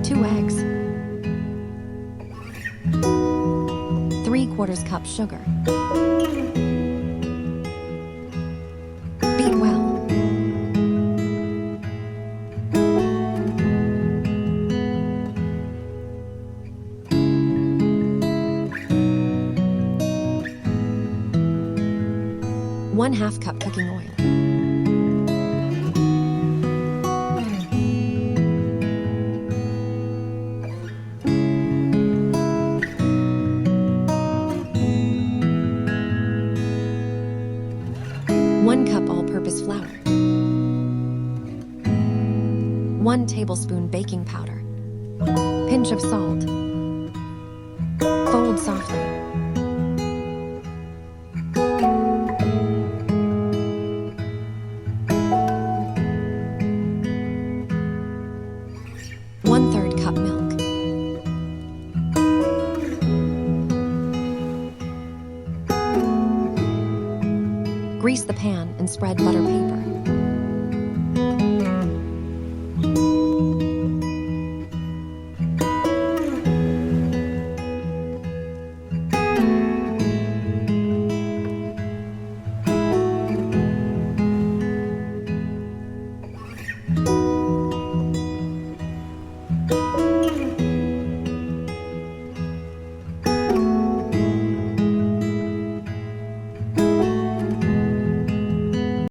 Two eggs. 3/4 cup sugar. Beat well. ½ cup cooking oil. One cup all-purpose flour. 1 tablespoon baking powder. Pinch of salt. Fold softly. One-third cup milk. Grease the pan and spread butter paper.